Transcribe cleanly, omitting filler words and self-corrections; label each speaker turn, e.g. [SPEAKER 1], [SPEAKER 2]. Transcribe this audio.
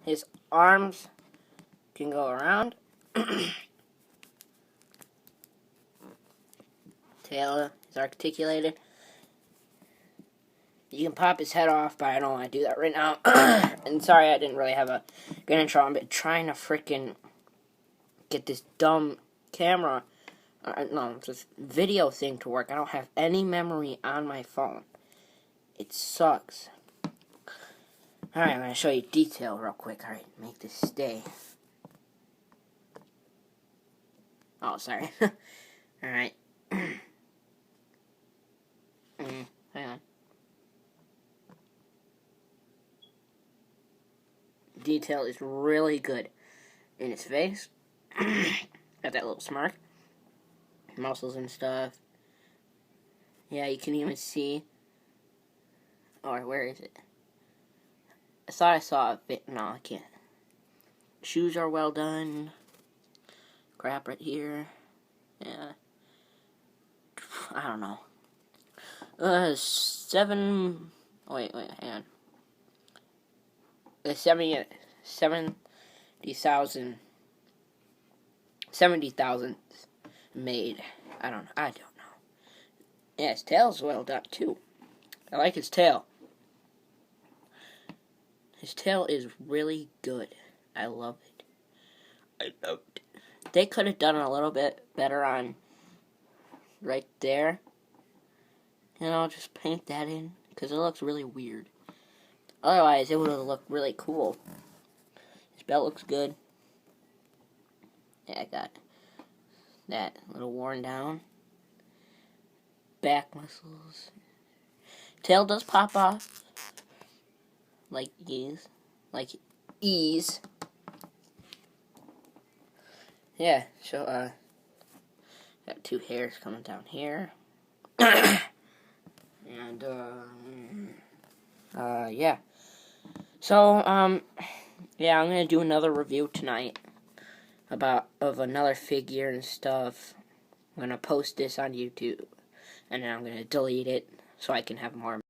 [SPEAKER 1] His arms can go around. Tail is articulated. You can pop his head off, but I don't want to do that right now. And sorry, I didn't really have a good intro. I'm trying to freaking get this dumb camera, this video thing to work. I don't have any memory on my phone. It sucks. Alright, I'm going to show you detail real quick. Alright, make this stay. Oh, sorry. Alright. Hang on. Detail is really good in his face. Got that little smirk. Muscles and stuff. Yeah, you can even see. Or where is it? I thought I saw a bit. No, I can't. Shoes are well done. Crap right here. Yeah. I don't know. Wait, hang on. 70,000 made. I don't know. Yeah, his tail's well done too. I like his tail. His tail is really good. I love it. They could have done a little bit better on right there. You know, just paint that in, because it looks really weird. Otherwise, it would have looked really cool. His belt looks good. Yeah, I got that a little worn down. Back muscles. Tail does pop off. Like ease. Yeah, so, got two hairs coming down here. And, yeah. So, yeah, I'm gonna do another review tonight of another figure and stuff. I'm gonna post this on YouTube, and then I'm gonna delete it so I can have more